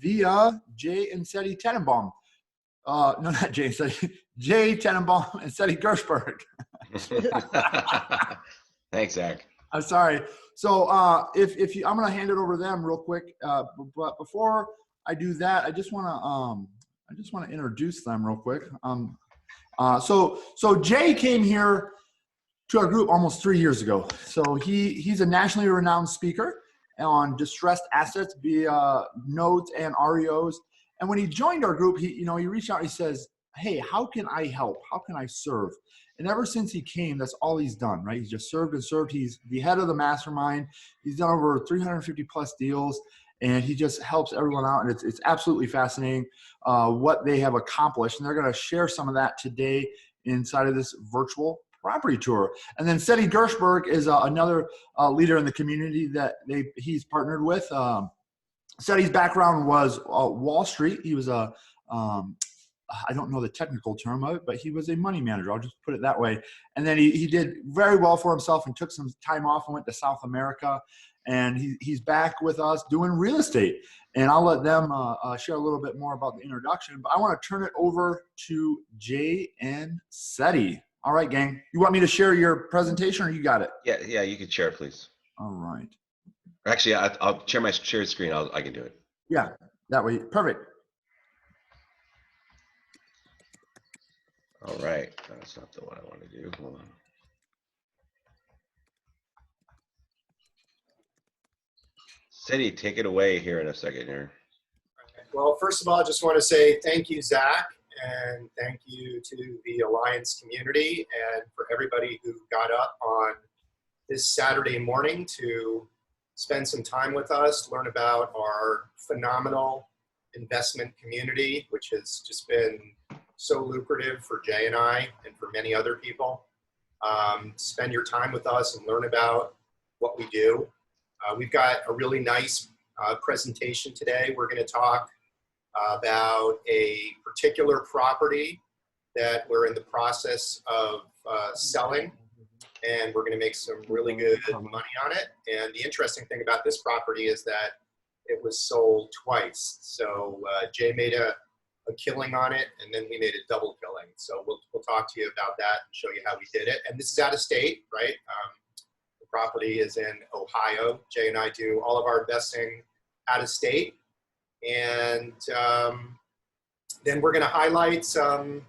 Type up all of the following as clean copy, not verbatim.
via Jay and Seti Tenenbaum. No, not Jay and Seti. Jay Tenenbaum and Seti Gershberg. Thanks, Zach. I'm sorry. So if you, I'm going to hand it over to them real quick. But before I do that, I just want to introduce them real quick. So Jay came here to our group almost 3 years ago. So he's a nationally renowned speaker on distressed assets via notes and REOs. And when he joined our group, he reached out and he says, hey, how can I help? How can I serve? And ever since he came, that's all he's done, right? He's just served and served. He's the head of the mastermind. He's done over 350 plus deals, and he just helps everyone out. And it's absolutely fascinating what they have accomplished. And they're going to share some of that today inside of this virtual property tour. And then Seti Gershberg is another leader in the community that he's partnered with. Seti's background was Wall Street. He was I don't know the technical term of it, but he was a money manager. I'll just put it that way. And then he did very well for himself and took some time off and went to South America. And he's back with us doing real estate. And I'll let them share a little bit more about the introduction. But I want to turn it over to Jay and Seti. All right, gang. You want me to share your presentation or you got it? Yeah, you can share it, please. All right. Actually, I'll share my shared screen. I can do it. Yeah, that way. Perfect. All right. That's not the one I want to do. Hold on. Seti, take it away here in a second here. Well, first of all, I just want to say thank you, Zach, and thank you to the Alliance community and for everybody who got up on this Saturday morning to spend some time with us, learn about our phenomenal investment community, which has just been so lucrative for Jay and I and for many other people. Spend your time with us and learn about what we do. We've got a really nice presentation today. We're going to talk about a particular property that we're in the process of selling, and we're going to make some really good money on it. And the interesting thing about this property is that it was sold twice. So Jay made a killing on it, and then we made a double killing. So we'll talk to you about that and show you how we did it. And this is out of state, right? The property is in Ohio. Jay and I do all of our investing out of state. And then we're going to highlight some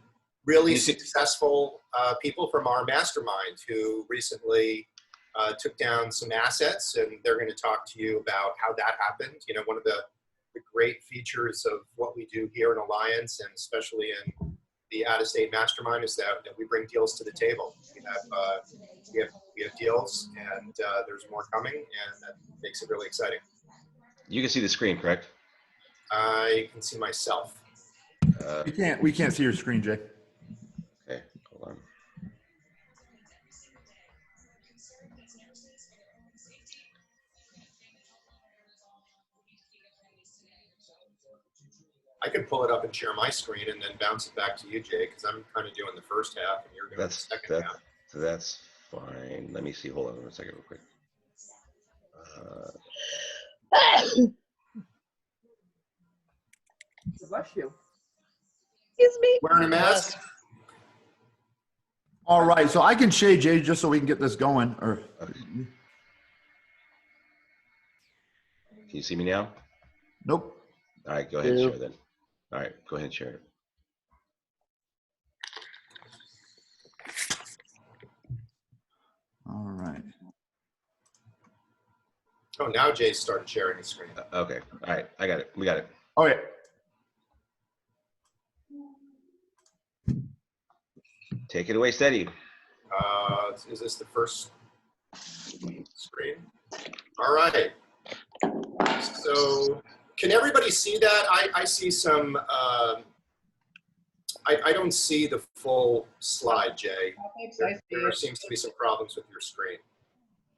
really successful people from our mastermind who recently took down some assets, and they're going to talk to you about how that happened. You know, one of the great features of what we do here in Alliance, and especially in the out-of-state mastermind, is that we bring deals to the table. We have deals, and there's more coming, and that makes it really exciting. You can see the screen, correct? I can see myself. We can't see your screen, Jay. Okay, hold on. I could pull it up and share my screen and then bounce it back to you, Jay, because I'm kind of doing the first half and you're doing the second half. That's fine. Let me see. Hold on a second real quick. Bless you. Excuse me. Wearing a mask? All right, so I can shade Jay just so we can get this going. Or Can you see me now? nope. All right, go ahead and share then. All right, go ahead and share it. All right. Oh, now Jay started sharing his screen. Okay. All right, I got it. We got it. Okay. Take it away, Seti. Is this the first screen? All right. So can everybody see that? I see some, I don't see the full slide, Jay. There seems to be some problems with your screen.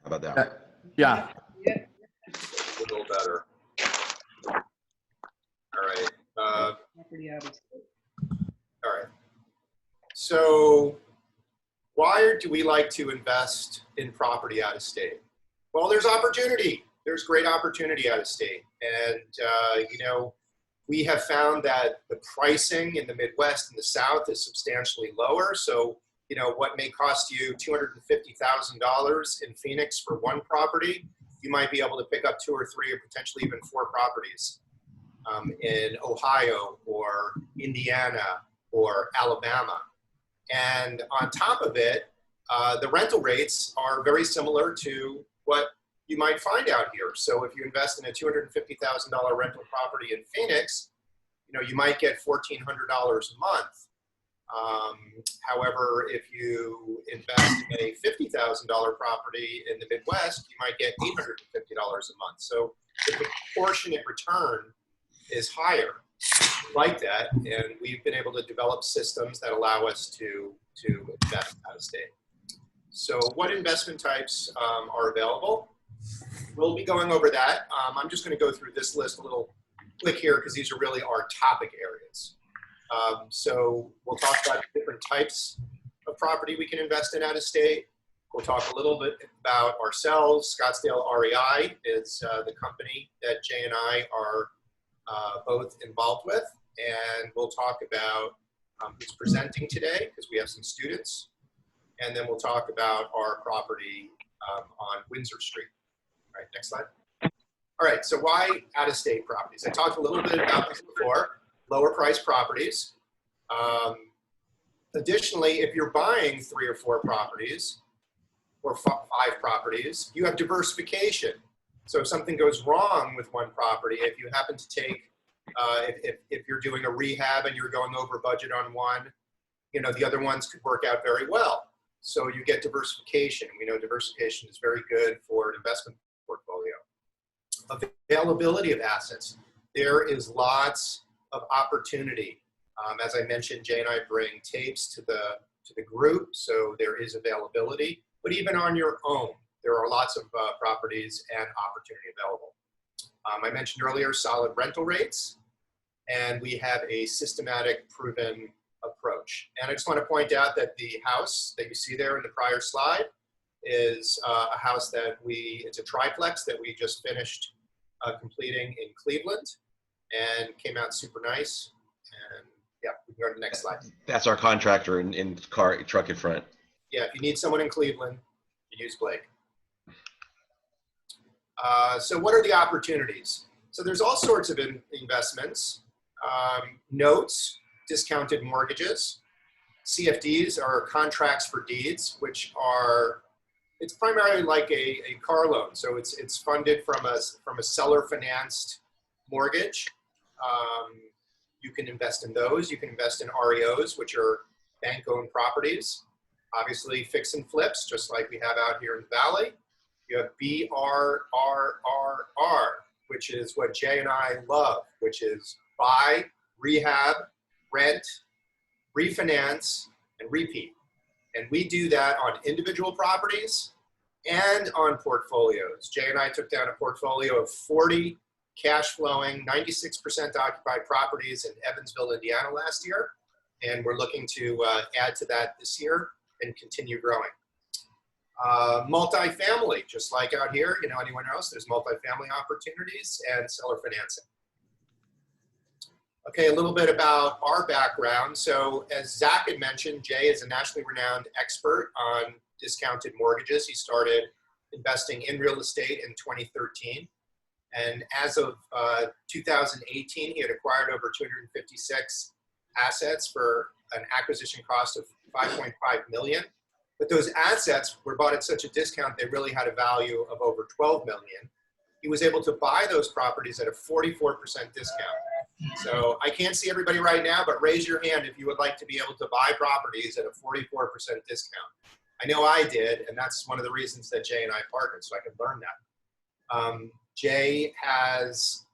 How about that? Yeah. A little better. All right. All right. So why do we like to invest in property out of state? Well, there's opportunity. there's great opportunity out of state. And, you know, we have found that the pricing in the Midwest and the South is substantially lower. So, you know, what may cost you $250,000 in Phoenix for one property, you might be able to pick up 2 or 3 or potentially even 4 properties in Ohio or Indiana or Alabama. And on top of it, the rental rates are very similar to what you might find out here. So if you invest in a $250,000 rental property in Phoenix, you know, you might get $1,400 a month. However, if you invest in a $50,000 property in the Midwest, you might get $850 a month. So the proportionate return is higher like that. And we've been able to develop systems that allow us to invest out of state. So what investment types are available? We'll be going over that. I'm just going to go through this list a little quick here because these are really our topic areas. So we'll talk about different types of property we can invest in out of state. We'll talk a little bit about ourselves. Scottsdale REI is the company that Jay and I are both involved with. And we'll talk about who's presenting today because we have some students. And then we'll talk about our property on Windsor Street. All right, next slide. All right, so why out-of-state properties? I talked a little bit about this before, lower price properties. Additionally, if you're buying 3 or 4 properties or 5 properties, you have diversification. So if something goes wrong with one property, if you happen to take, if you're doing a rehab and you're going over budget on one, you know, the other ones could work out very well. So you get diversification. We know diversification is very good for an investment portfolio. Availability of assets. There is lots of opportunity. As I mentioned, Jay and I bring tapes to the group, so there is availability. But even on your own, there are lots of properties and opportunity available. I mentioned earlier solid rental rates, and we have a systematic, proven approach. And I just want to point out that the house that you see there in the prior slide is a house that it's a triplex that we just finished completing in Cleveland and came out super nice. And yeah, we can go to the next slide. That's our contractor in truck in front. Yeah, if you need someone in Cleveland, you use Blake. So what are the opportunities? So there's all sorts of investments, notes, discounted mortgages. CFDs are contracts for deeds, which are, it's primarily like a car loan. So it's funded from a seller financed mortgage. You can invest in those. You can invest in REOs, which are bank owned properties. Obviously fix and flips, just like we have out here in the Valley. You have BRRRR, which is what Jay and I love, which is buy, rehab, rent, refinance, and repeat. And we do that on individual properties and on portfolios. Jay and I took down a portfolio of 40 cash flowing, 96% occupied properties in Evansville, Indiana last year. And we're looking to add to that this year and continue growing. Multifamily, just like out here, you know, anywhere else, there's multifamily opportunities and seller financing. Okay, a little bit about our background. So as Zach had mentioned, Jay is a nationally renowned expert on discounted mortgages. He started investing in real estate in 2013. And as of 2018, he had acquired over 256 assets for an acquisition cost of $5.5 million. But those assets were bought at such a discount, they really had a value of over $12 million. He was able to buy those properties at a 44% discount. So I can't see everybody right now, but raise your hand if you would like to be able to buy properties at a 44% discount. I know I did, and that's one of the reasons that Jay and I partnered, so I could learn that. Jay has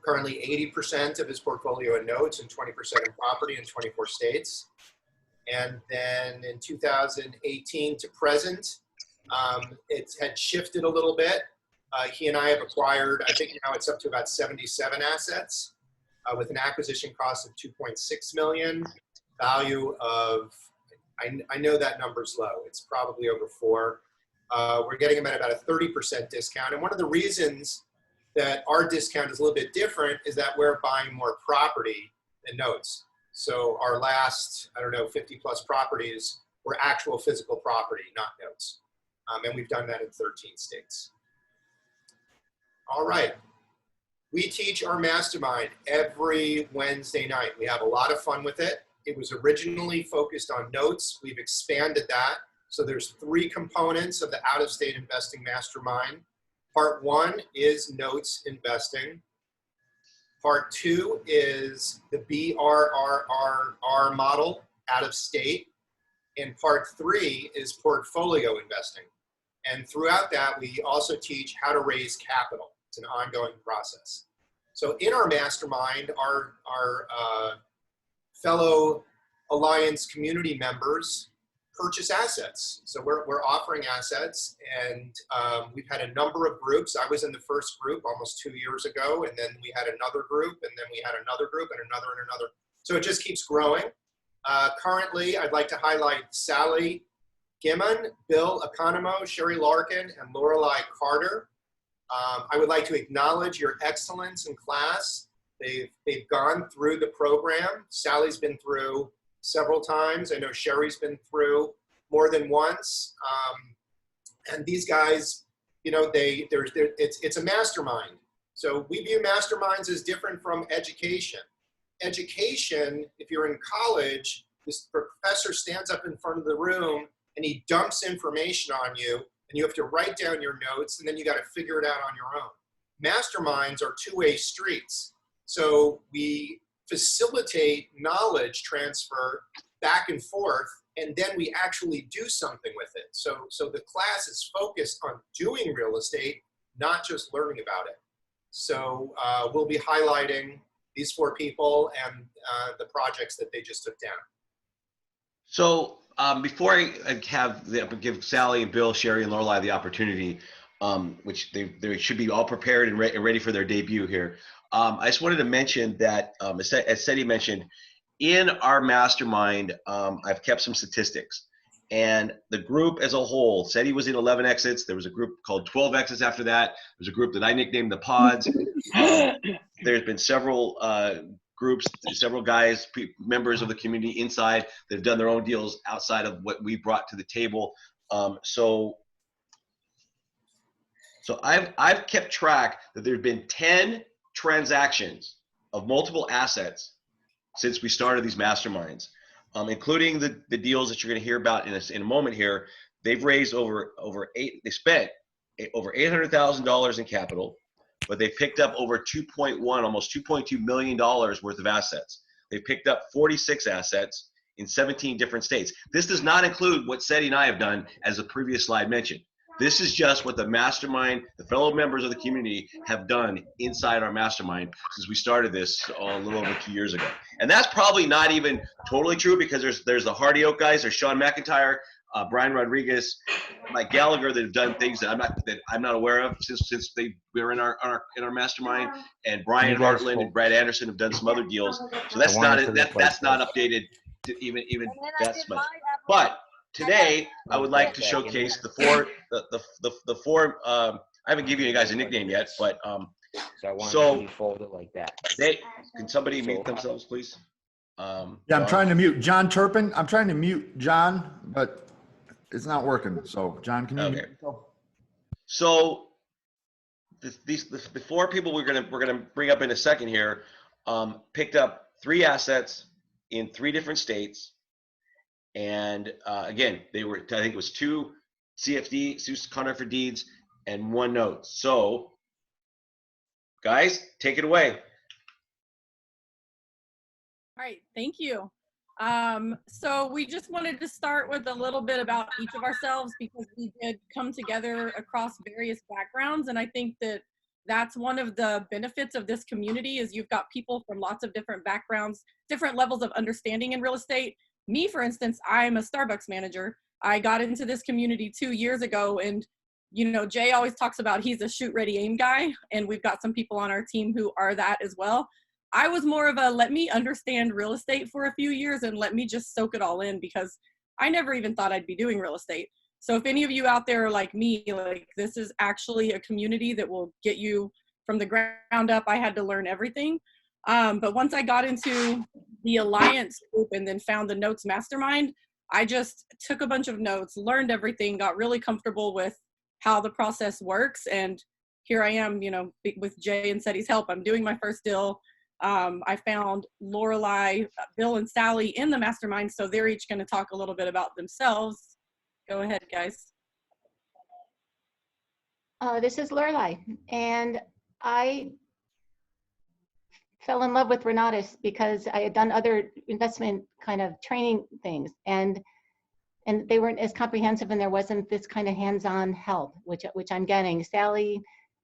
currently 80% of his portfolio in notes and 20% in property in 24 states. And then in 2018 to present, it had shifted a little bit. He and I have acquired, I think now it's up to about 77 assets with an acquisition cost of $2.6 million, value of, I know that number's low. It's probably over 4. We're getting them at about a 30% discount. And one of the reasons that our discount is a little bit different is that we're buying more property than notes. So our last, 50 plus properties were actual physical property, not notes. And we've done that in 13 states. All right. We teach our mastermind every Wednesday night. We have a lot of fun with it. It was originally focused on notes. We've expanded that. So there's 3 components of the out-of-state investing mastermind. Part 1 is notes investing. Part 2 is the BRRRR model, out of state. And part 3 is portfolio investing. And throughout that, we also teach how to raise capital. It's an ongoing process. So in our mastermind, our fellow Alliance community members purchase assets. So we're offering assets, and we've had a number of groups. I was in the first group almost 2 years ago, and then we had another group, and then we had another group, and another. So it just keeps growing. Currently, I'd like to highlight Sally Gimmon, Bill Economo, Sherry Larkin, and Lorelei Carter. I would like to acknowledge your excellence in class. They've gone through the program. Sally's been through several times. I know Sherry's been through more than once. And these guys, it's a mastermind. So we view masterminds as different from education. Education, if you're in college, this professor stands up in front of the room and he dumps information on you, and you have to write down your notes, and then you got to figure it out on your own. Masterminds are two-way streets. So we facilitate knowledge transfer back and forth, and then we actually do something with it. So the class is focused on doing real estate, not just learning about it. So we'll be highlighting these 4 people and the projects that they just took down. So before I give Sally and Bill, Sherry, and Lorelei the opportunity, which they should be all prepared and ready for their debut here. I just wanted to mention that, as Seti mentioned, in our mastermind, I've kept some statistics. And the group as a whole, Seti was in 11 exits. There was a group called 12 exits after that. There's a group that I nicknamed the Pods. There's been several groups, several guys, members of the community inside that have done their own deals outside of what we brought to the table. So I've kept track that there have been 10 transactions of multiple assets since we started these masterminds, including the deals that you're going to hear about in a moment here. They've raised they spent over $800,000 in capital, but they picked up over almost $2.2 million worth of assets. They picked up 46 assets in 17 different states. This does not include what Seti and I have done, as the previous slide mentioned. This is just what the mastermind, the fellow members of the community have done inside our mastermind since we started this a little over 2 years ago. And that's probably not even totally true, because there's the Hardy Oak guys, there's Sean McIntyre, Brian Rodriguez, Mike Gallagher, that have done things that I'm not aware of since they were in our mastermind, and Brian Hartland and Brad Anderson have done some other deals. So that's not updated to even that much. But today, I would like to showcase the four. I haven't given you guys a nickname yet, but So you fold it like that. Can somebody mute themselves, please? Yeah, I'm trying to mute John Turpin. I'm trying to mute John, but it's not working. So John, can you mute yourself? So the 4 people we're gonna bring up in a second here picked up 3 assets in 3 different states. And again, they were, I think it was 2 CFD, 2 contract for deeds, and 1 note. So, guys, take it away. All right, thank you. So we just wanted to start with a little bit about each of ourselves, because we did come together across various backgrounds. And I think that that's one of the benefits of this community, is you've got people from lots of different backgrounds, different levels of understanding in real estate. Me, for instance, I'm a Starbucks manager. I got into this community 2 years ago, and Jay always talks about he's a shoot, ready, aim guy, and we've got some people on our team who are that as well. I was more of a let me understand real estate for a few years and let me just soak it all in, because I never even thought I'd be doing real estate. So if any of you out there are like me, like this is actually a community that will get you from the ground up. I had to learn everything. But once I got into the Alliance group and then found the Notes Mastermind, I just took a bunch of notes, learned everything, got really comfortable with how the process works. And here I am, you know, with Jay and Seti's help. I'm doing my first deal. I found Lorelei, Bill, and Sally in the mastermind. So they're each going to talk a little bit about themselves. Go ahead, guys. This is Lorelei, and I fell in love with Renatus because I had done other investment kind of training things, and they weren't as comprehensive, and there wasn't this kind of hands-on help, which I'm getting. Sally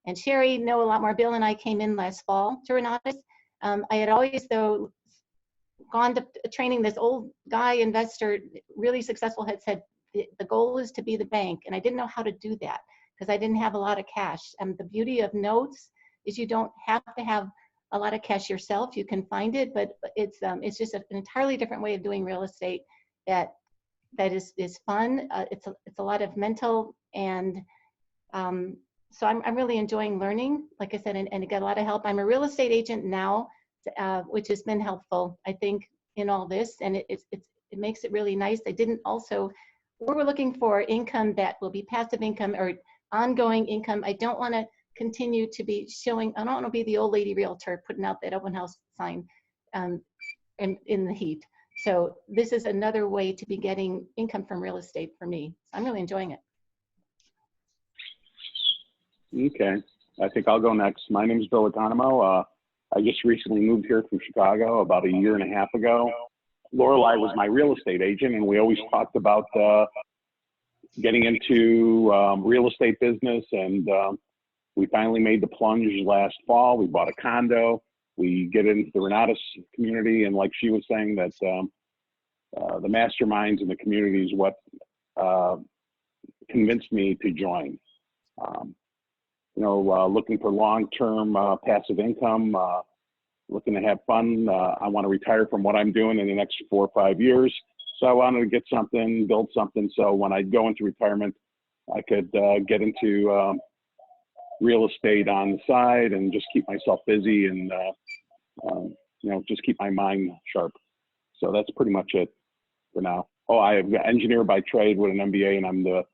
and Sherry know a lot more. Bill and I came in last fall to Renatus. I had always, though, gone to training. This old guy investor, really successful, had said the goal is to be the bank, and I didn't know how to do that because I didn't have a lot of cash. And the beauty of notes is you don't have to have a lot of cash yourself. You can find it, but it's just an entirely different way of doing real estate that is fun. It's a lot of mental, and so I'm really enjoying learning, like I said, and I get a lot of help. I'm a real estate agent now, which has been helpful, I think, in all this, and it makes it really nice. I didn't also, we're looking for income that will be passive income or ongoing income. I don't want to continue to be showing, I don't want to be the old lady realtor putting out that open house sign in the heat. So this is another way to be getting income from real estate for me. I'm really enjoying it. Okay, I think I'll go next. My name is Bill Economo. I just recently moved here from Chicago about a year and a half ago. Lorelei was my real estate agent, and we always talked about getting into real estate business, and we finally made the plunge last fall. We bought a condo. We get into the Renatus community, and like she was saying, that the masterminds and the community is what convinced me to join. You know, looking for long-term passive income, looking to have fun. I want to retire from what I'm doing in the next 4 or 5 years. So I wanted to get something, build something. So when I go into retirement, I could get into real estate on the side and just keep myself busy and, you know, just keep my mind sharp. So that's pretty much it for now. Oh, I'm an engineer by trade with an MBA, and I'm the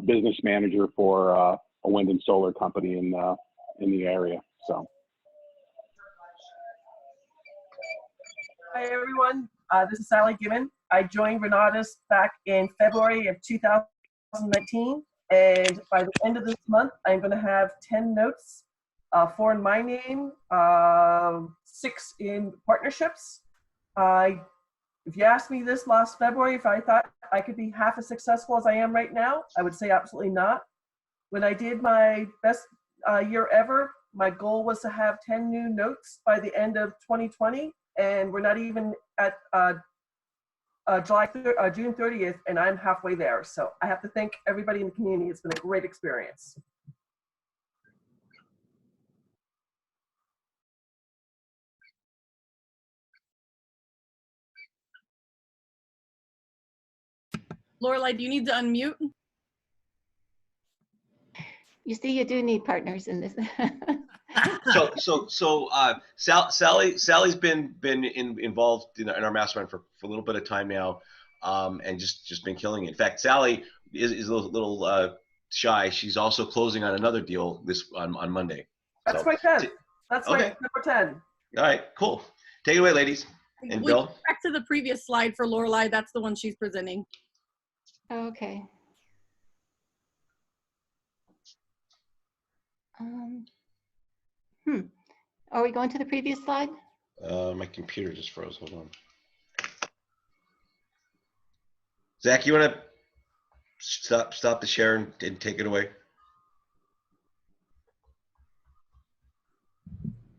business manager for a wind and solar company in the area. So. Hi everyone, this is Sally Gibbon. I joined Renatus back in February of 2019, and by the end of this month, I'm going to have 10 notes, 4 in my name, 6 in partnerships. If you asked me this last February if I thought I could be half as successful as I am right now, I would say absolutely not. When I did my best year ever, my goal was to have 10 new notes by the end of 2020, and we're not even at June 30th, and I'm halfway there. So I have to thank everybody in the community. It's been a great experience. Lorelei, do you need to unmute? You see, you do need partners in this. Sally's been involved in our mastermind for a little bit of time now, and just been killing it. In fact, Sally is a little shy. She's also closing on another deal on Monday. That's my 10. That's my number 10. All right, cool. Take it away, ladies. And Bill. Back to the previous slide for Lorelei. That's the one she's presenting. Okay. Are we going to the previous slide? My computer just froze. Hold on. Zach, you want to stop the share and take it away?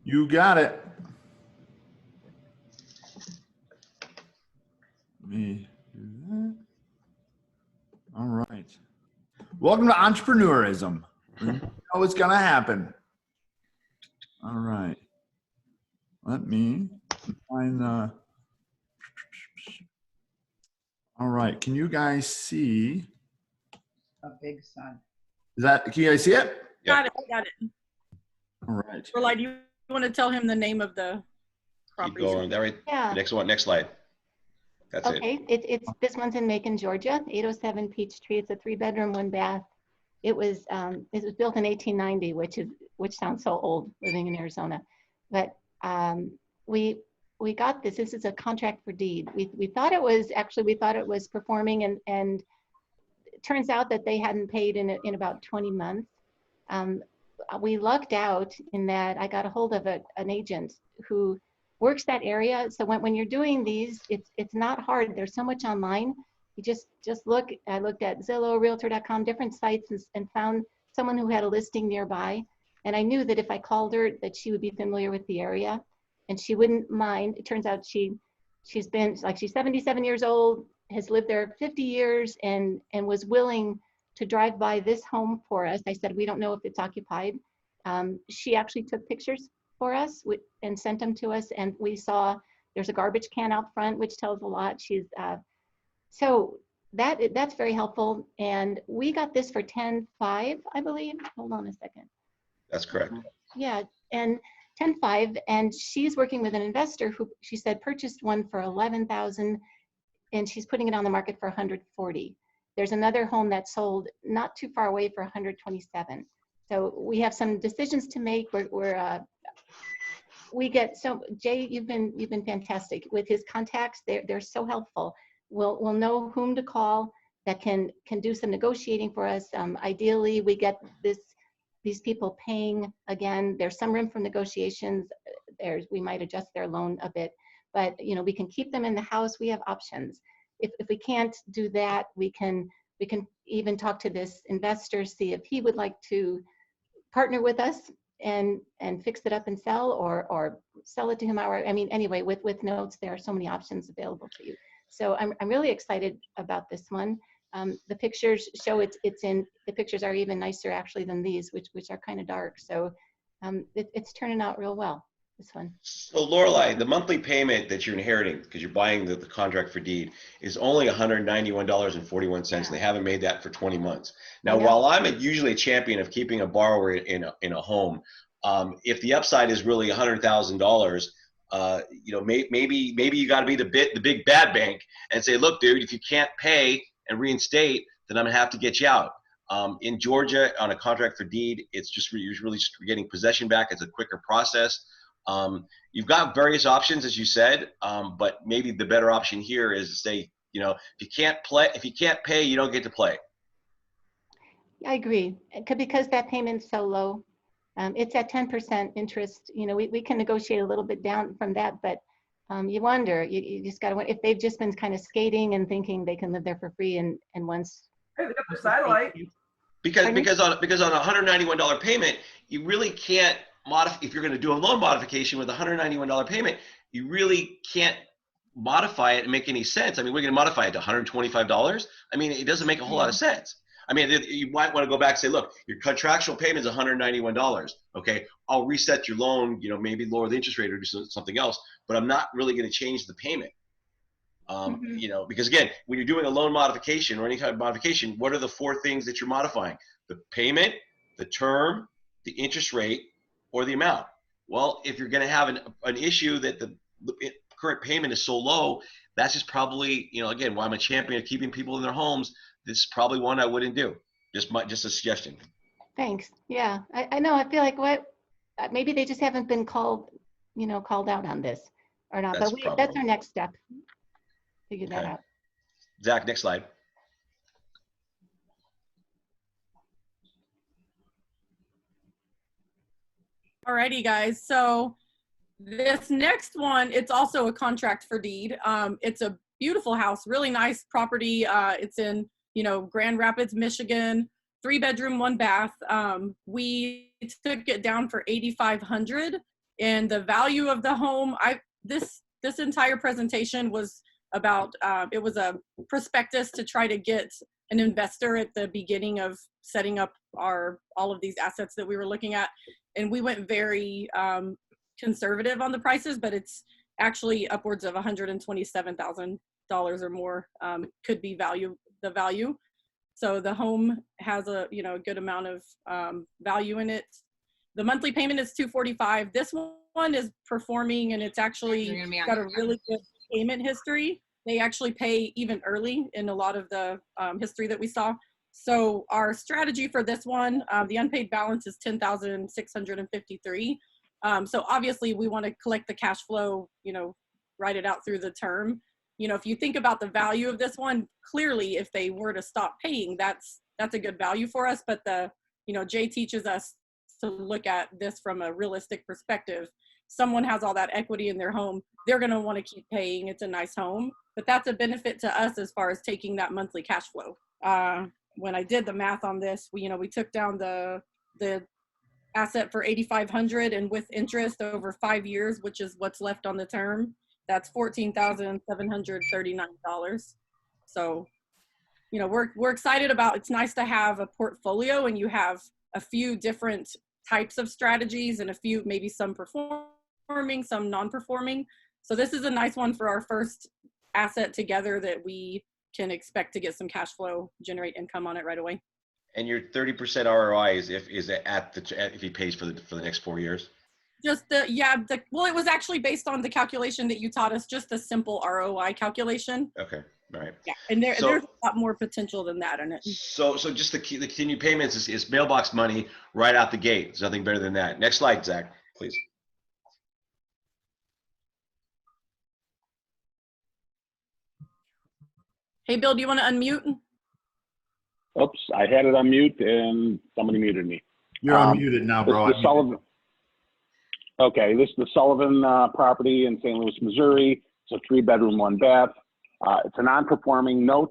You got it. Let me do that. All right. Welcome to entrepreneurism. You know what's going to happen. All right. Let me find the. All right. Can you guys see a big son. Is that, can you guys see it? Yeah. Got it. All right. Or like, do you want to tell him the name of the Keep property? going. That right. Yeah. Next one. Next slide. That's it. Okay, it's this one's in Macon, Georgia, 807 Peachtree. It's a 3-bedroom, 1-bath. It was built in 1890, which sounds so old living in Arizona, but we got this. This is a contract for deed. We thought it was performing, and it turns out that they hadn't paid in about 20 months. We lucked out in that I got a hold of an agent who works that area. So when you're doing these, it's not hard. There's so much online. You just look. I looked at Zillow, Realtor.com, different sites, and found someone who had a listing nearby. And I knew that if I called her, that she would be familiar with the area, and she wouldn't mind. It turns out she's 77 years old, has lived there 50 years, and was willing to drive by this home for us. I said, we don't know if it's occupied. She actually took pictures for us and sent them to us, and we saw there's a garbage can out front, which tells a lot. So that's very helpful. And we got this for 10.5, I believe. Hold on a second. That's correct. Yeah, and 10.5, and she's working with an investor who, she said, purchased one for 11,000, and she's putting it on the market for 140. There's another home that sold not too far away for 127. So we have some decisions to make. Jay, you've been fantastic with his contacts. They're so helpful. We'll know whom to call that can do some negotiating for us. Ideally, we get these people paying. Again, there's some room for negotiations. We might adjust their loan a bit, but we can keep them in the house. We have options. If we can't do that, we can even talk to this investor, see if he would like to partner with us and fix it up and sell, or sell it to him. Anyway, with notes, there are so many options available to you. So I'm really excited about this one. The pictures show the pictures are even nicer actually than these, which are kind of dark. So it's turning out real well, this one. So Lorelei, the monthly payment that you're inheriting, because you're buying the contract for deed, is only $191.41, and they haven't made that for 20 months. Now, while I'm usually a champion of keeping a borrower in a home, if the upside is really $100,000, maybe you got to be the big bad bank and say, look, dude, if you can't pay and reinstate, then I'm gonna have to get you out. In Georgia, on a contract for deed, it's just really getting possession back. It's a quicker process. You've got various options, as you said, but maybe the better option here is to say, if you can't pay, you don't get to play. I agree, because that payment's so low. It's at 10% interest. We can negotiate a little bit down from that, but you wonder, you just got to wonder if they've just been kind of skating and thinking they can live there for free, and once. Hey, they got the satellite. Because on a $191 payment, you really can't modify. If you're going to do a loan modification with a $191 payment, you really can't modify it and make any sense. We're going to modify it to $125. It doesn't make a whole lot of sense. You might want to go back and say, look, your contractual payment is $191. Okay, I'll reset your loan, maybe lower the interest rate or do something else, but I'm not really going to change the payment. Because again, when you're doing a loan modification or any kind of modification, what are the 4 things that you're modifying? The payment, the term, the interest rate, or the amount. Well, if you're going to have an issue that the current payment is so low, that's just probably, again, why I'm a champion of keeping people in their homes. This is probably one I wouldn't do. Just a suggestion. Thanks. Yeah, I know. I feel like maybe they just haven't been called out on this or not. But that's our next step. Figure that out. Zach, next slide. Alrighty, guys. So this next one, it's also a contract for deed. It's a beautiful house, really nice property. It's in Grand Rapids, Michigan, 3-bedroom, 1-bath. We took it down for $8,500, and the value of the home, this entire presentation was about, it was a prospectus to try to get an investor at the beginning of setting up all of these assets that we were looking at. And we went very conservative on the prices, but it's actually upwards of $127,000 or more could be the value. So the home has a, you know, a good amount of value in it. The monthly payment is $245. This one is performing, and it's actually got a really good payment history. They actually pay even early in a lot of the history that we saw. So our strategy for this one, the unpaid balance is $10,653. So obviously we want to collect the cash flow, you know, write it out through the term. You know, if you think about the value of this one, clearly if they were to stop paying, that's a good value for us. But the, you know, Jay teaches us to look at this from a realistic perspective. Someone has all that equity in their home, they're going to want to keep paying. It's a nice home, but that's a benefit to us as far as taking that monthly cash flow. When I did the math on this, we took down the asset for $8,500, and with interest over 5 years, which is what's left on the term, that's $14,739. So, you know, we're excited about, it's nice to have a portfolio and you have a few different types of strategies and a few, maybe some performing, some non-performing. So this is a nice one for our first asset together that we can expect to get some cash flow, generate income on it right away. And your 30% ROI is if he pays for the next 4 years? Just well, it was actually based on the calculation that you taught us, just a simple ROI calculation. Okay, all right. Yeah, and there's a lot more potential than that in it. So just the continued payments is mailbox money right out the gate. There's nothing better than that. Next slide, Zach, please. Hey, Bill, do you want to unmute? Oops, I had it on mute and somebody muted me. You're unmuted now, bro. Okay, this is the Sullivan property in St. Louis, Missouri. It's a 3-bedroom, 1-bath. It's a non-performing note.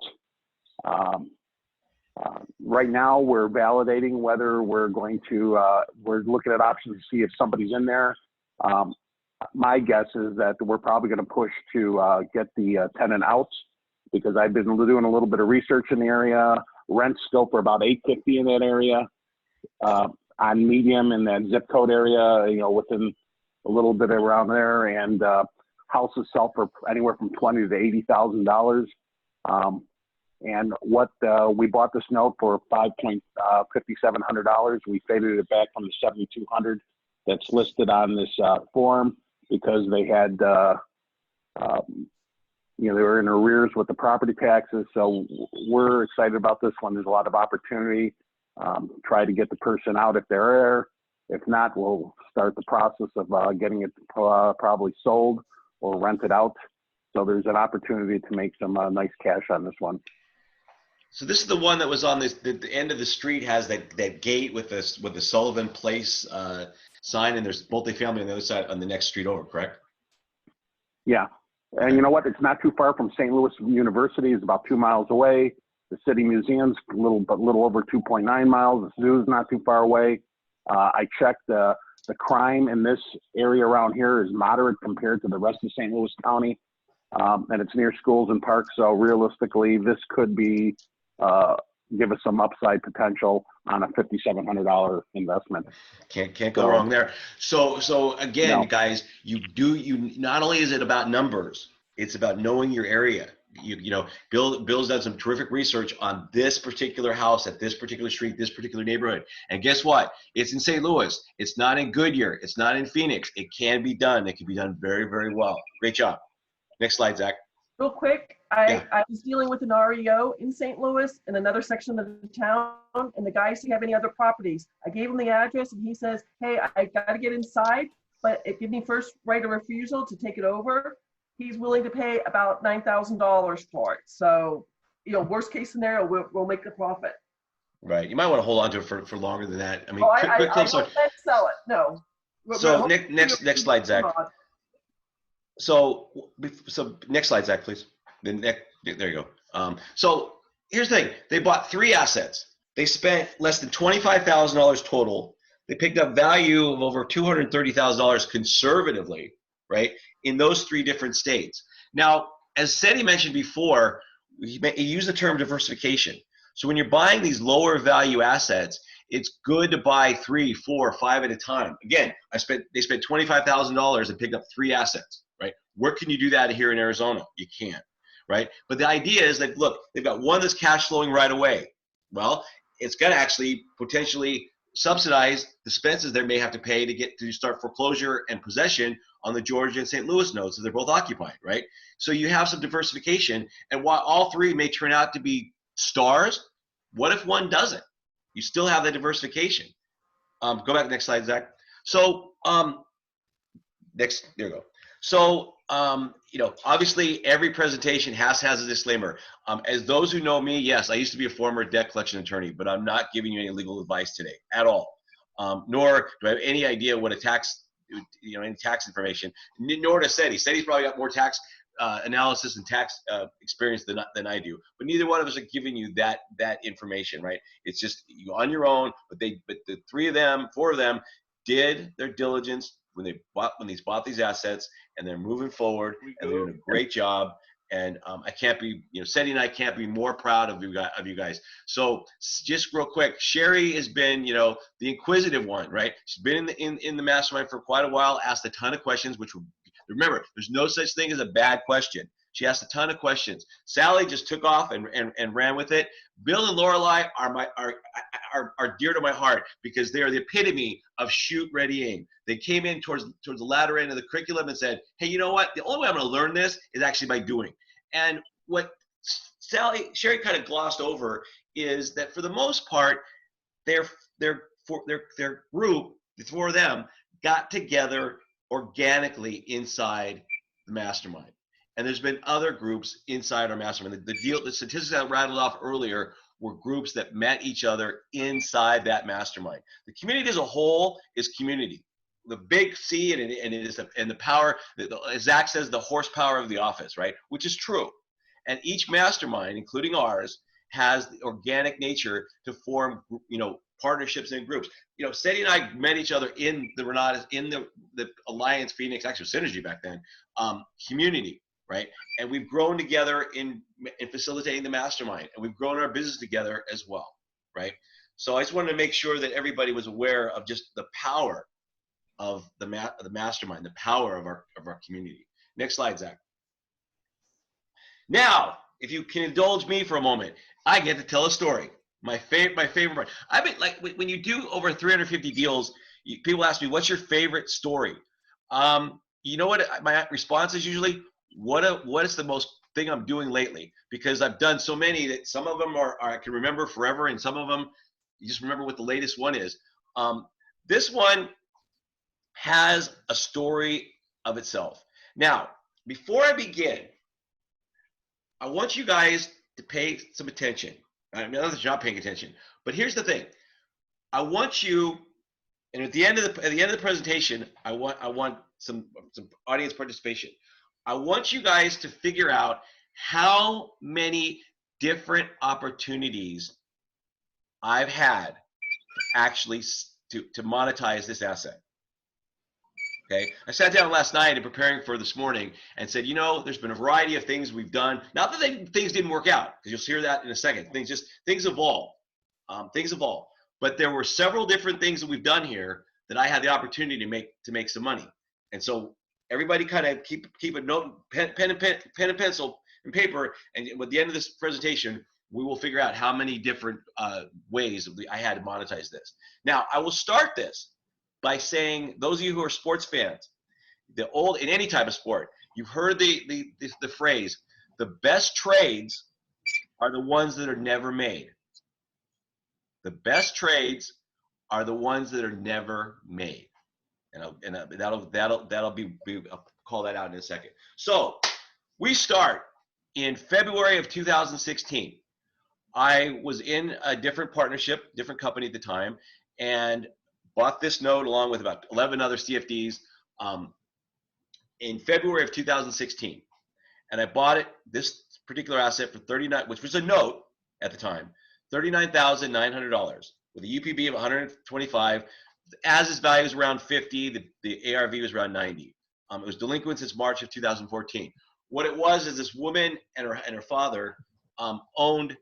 Right now, we're validating whether we're going to, we're looking at options to see if somebody's in there. My guess is that we're probably going to push to get the tenant out, because I've been doing a little bit of research in the area. Rents go for about $850 in that area. On medium in that zip code area, you know, within a little bit around there, and houses sell for anywhere from $20,000 to $80,000. And what we bought this note for $5,5700. We faded it back from the $7,200 that's listed on this form, because they had, you know, they were in arrears with the property taxes. So we're excited about this one. There's a lot of opportunity. Try to get the person out if they're there. If not, we'll start the process of getting it probably sold or rented out. So there's an opportunity to make some nice cash on this one. So this is the one that was on this, the end of the street has that gate with the Sullivan Place sign, and there's multifamily on the other side on the next street over, correct? Yeah. And you know what? It's not too far from St. Louis University. It's about 2 miles away. The City Museum's a little over 2.9 miles. The zoo's not too far away. I checked the crime in this area around here is moderate compared to the rest of St. Louis County, and it's near schools and parks. So realistically, this could be give us some upside potential on a $5,700 investment. Can't go wrong there. So again, guys, you not only is it about numbers, it's about knowing your area. You know, Bill's done some terrific research on this particular house at this particular street, this particular neighborhood. And guess what? It's in St. Louis. It's not in Goodyear. It's not in Phoenix. It can be done. It can be done very, very well. Great job. Next slide, Zach. Real quick, I was dealing with an REO in St. Louis in another section of the town, and the guy said, "Do you have any other properties?" I gave him the address, and he says, "Hey, I got to get inside, but it give me first right of refusal to take it over." He's willing to pay about $9,000 for it. So, you know, worst case scenario, we'll make the profit. Right. You might want to hold on to it for longer than that. I mean, I won't sell it. No. So next slide, Zach. So next slide, Zach, please. There you go. So here's the thing. They bought 3 assets. They spent less than $25,000 total. They picked up value of over $230,000 conservatively, right, in those 3 different states. Now, as Seti mentioned before, he used the term diversification. So when you're buying these lower value assets, it's good to buy 3, 4, 5 at a time. Again, they spent $25,000 and picked up 3 assets, right? Where can you do that here in Arizona? You can't, right? But the idea is that, look, they've got one that's cash flowing right away. Well, it's going to actually potentially subsidize the expenses they may have to pay to get to start foreclosure and possession on the Georgia and St. Louis nodes if they're both occupied, right? So you have some diversification, and while all three may turn out to be stars, what if one doesn't? You still have that diversification. Go back next slide, Zach. So next, there you go. So obviously every presentation has a disclaimer. As those who know me, yes, I used to be a former debt collection attorney, but I'm not giving you any legal advice today at all. Nor do I have any idea what a tax, any tax information, nor does SETI. SETI's probably got more tax analysis and tax experience than I do. But neither one of us are giving you that information, right? It's just you on your own. But the four of them did their diligence when they bought these assets, and they're moving forward, and they're doing a great job. And I can't be, SETI and I can't be more proud of you guys. So just real quick, Sherry has been, the inquisitive one, right? She's been in the mastermind for quite a while, asked a ton of questions, which remember, there's no such thing as a bad question. She asked a ton of questions. Sally just took off and ran with it. Bill and Lorelei are dear to my heart because they are the epitome of shoot, ready, aim. They came in towards the latter end of the curriculum and said, hey, you know what? The only way I'm going to learn this is actually by doing. And what Sherry kind of glossed over is that for the most part, their group, the four of them, got together organically inside the mastermind. And there's been other groups inside our mastermind. The statistics I rattled off earlier were groups that met each other inside that mastermind. The community as a whole is community. The big C and the power, as Zach says, the horsepower of the office, right? Which is true. And each mastermind, including ours, has the organic nature to form, partnerships and groups. SETI and I met each other in the Renatas, in the Alliance Phoenix, actually Synergy back then, community. Right, and we've grown together in facilitating the mastermind, and we've grown our business together as well, right? So I just wanted to make sure that everybody was aware of just the power of the mastermind, the power of our community. Next slide, Zach. Now, if you can indulge me for a moment, I get to tell a story. My favorite part. I've been like when you do over 350 deals, people ask me, "What's your favorite story?" You know what my response is usually? What is the most thing I'm doing lately? Because I've done so many that some of them are I can remember forever, and some of them you just remember what the latest one is. This one has a story of itself. Now, before I begin, I want you guys to pay some attention. I mean, not that you're not paying attention, but here's the thing. I want you, and at the end of the presentation, I want some audience participation. I want you guys to figure out how many different opportunities I've had actually to monetize this asset. Okay, I sat down last night in preparing for this morning and said, there's been a variety of things we've done. Not that things didn't work out, because you'll hear that in a second. Things evolve. Things evolve. But there were several different things that we've done here that I had the opportunity to make some money. And so everybody kind of keep a note, pen and pencil and paper, and at the end of this presentation, we will figure out how many different ways I had to monetize this. Now, I will start this by saying, those of you who are sports fans, in any type of sport, you've heard the phrase, the best trades are the ones that are never made. The best trades are the ones that are never made. And that'll be I'll call that out in a second. So we start in February of 2016. I was in a different partnership, different company at the time, and bought this note along with about 11 other CFDs in February of 2016. And I bought this particular asset for $39,000, which was a note at the time, $39,900 with a UPB of 125. As its value was around 50, the ARV was around 90. It was delinquent since March of 2014. What it was is this woman and her father owned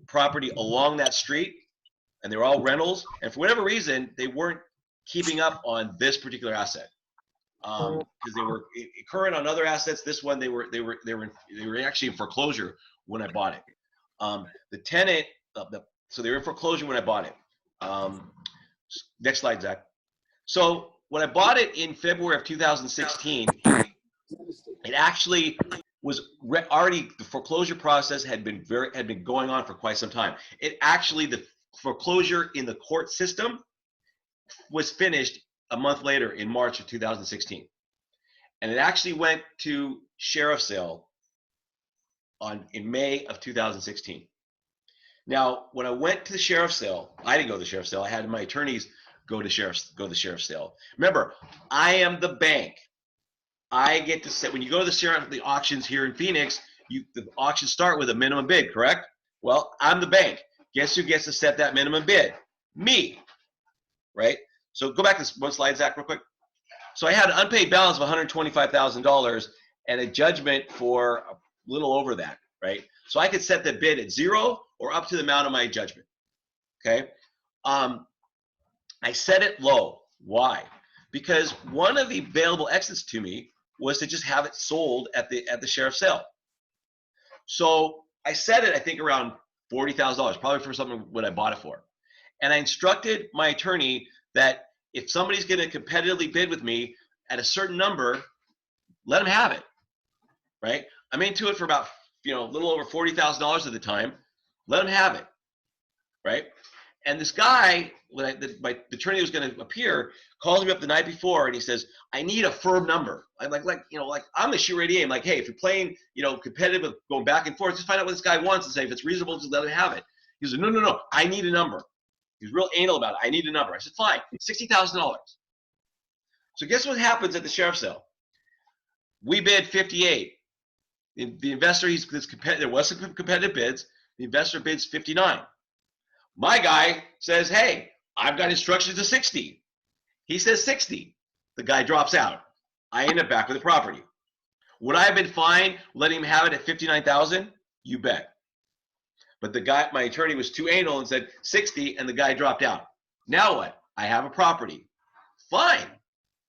property along that street, and they were all rentals. And for whatever reason, they weren't keeping up on this particular asset because they were current on other assets. This one, they were actually in foreclosure when I bought it. The tenant so they were in foreclosure when I bought it. Next slide, Zach. So when I bought it in February of 2016, it actually was already, the foreclosure process had been going on for quite some time. It actually, the foreclosure in the court system was finished a month later in March of 2016. And it actually went to sheriff's sale in May of 2016. Now, when I went to the sheriff's sale, I didn't go to the sheriff's sale. I had my attorneys go to the sheriff's sale. Remember, I am the bank. I get to set, when you go to the auctions here in Phoenix, the auctions start with a minimum bid, correct? Well, I'm the bank. Guess who gets to set that minimum bid? Me, right? So go back to one slide, Zach, real quick. So I had an unpaid balance of $125,000 and a judgment for a little over that, right? So I could set the bid at 0 or up to the amount of my judgment, okay? I set it low. Why? Because one of the available exits to me was to just have it sold at the sheriff's sale. So I set it, I think, around $40,000, probably for something what I bought it for. And I instructed my attorney that if somebody's going to competitively bid with me at a certain number, let them have it, right? I'm into it for about, a little over $40,000 at the time. Let them have it, right? And this guy, my attorney was going to appear, calls me up the night before and he says, I need a firm number. I'm like I'm the shoe ready. I'm like, hey, if you're playing, competitive, going back and forth, just find out what this guy wants and say, if it's reasonable, just let him have it. He said, no, I need a number. He was real anal about it. I need a number. I said, fine, $60,000. So guess what happens at the sheriff's sale? We bid 58. The investor, there was some competitive bids. The investor bids 59. My guy says, hey, I've got instructions to 60. He says 60. The guy drops out. I end up back with the property. Would I have been fine letting him have it at 59,000? You bet. But my attorney was too anal and said 60, and the guy dropped out. Now what? I have a property. Fine,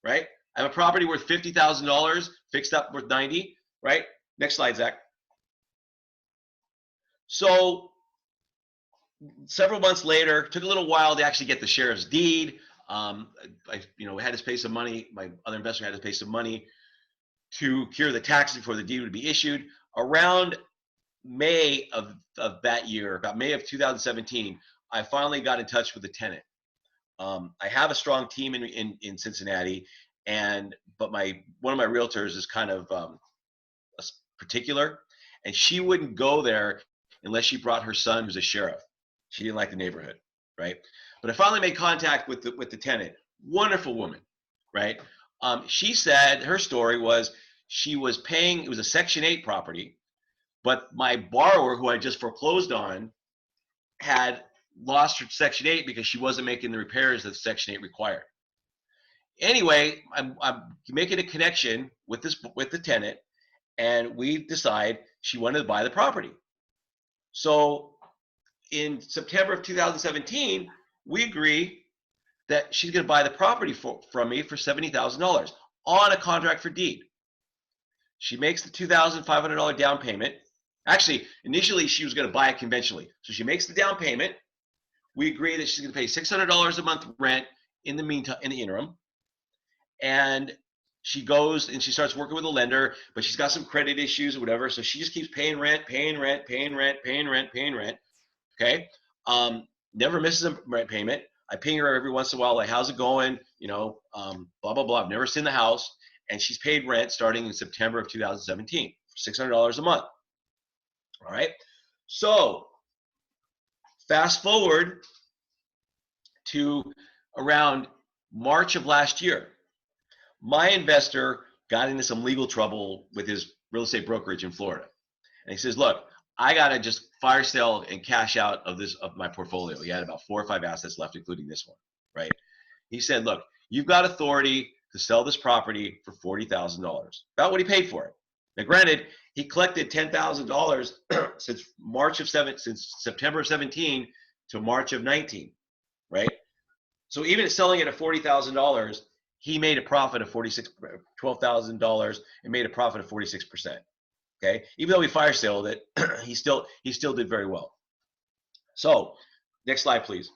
right? I have a property worth $50,000, fixed up worth 90, right? Next slide, Zach. So several months later, took a little while to actually get the sheriff's deed. I had to pay some money. My other investor had to pay some money to cure the taxes before the deed would be issued. Around May of that year, about May of 2017, I finally got in touch with the tenant. I have a strong team in Cincinnati, but one of my realtors is kind of particular, and she wouldn't go there unless she brought her son, who's a sheriff. She didn't like the neighborhood, right? But I finally made contact with the tenant. Wonderful woman, right? She said her story was she was paying, it was a Section 8 property, but my borrower, who I just foreclosed on, had lost her Section 8 because she wasn't making the repairs that Section 8 required. Anyway, I'm making a connection with the tenant, and we decide she wanted to buy the property. So in September of 2017, we agree that she's going to buy the property from me for $70,000 on a contract for deed. She makes the $2,500 down payment. Actually, initially she was going to buy it conventionally. So she makes the down payment. We agree that she's going to pay $600 a month rent in the meantime, in the interim. And she goes and she starts working with a lender, but she's got some credit issues or whatever. So she just keeps paying rent. Okay. Never misses a rent payment. I ping her every once in a while, like, how's it going? Blah, blah, blah. I've never seen the house. And she's paid rent starting in September of 2017, $600 a month. All right. So fast forward to around March of last year. My investor got into some legal trouble with his real estate brokerage in Florida. And he says, look, I got to just fire sale and cash out of my portfolio. He had about 4 or 5 assets left, including this one, right? He said, look, you've got authority to sell this property for $40,000, about what he paid for it. Now, granted, he collected $10,000 since September of 17 to March of 19, right? So even selling it at $40,000, he made a profit of $12,000 and made a profit of 46%. Okay, even though he fire saled it, he still did very well. So next slide, please.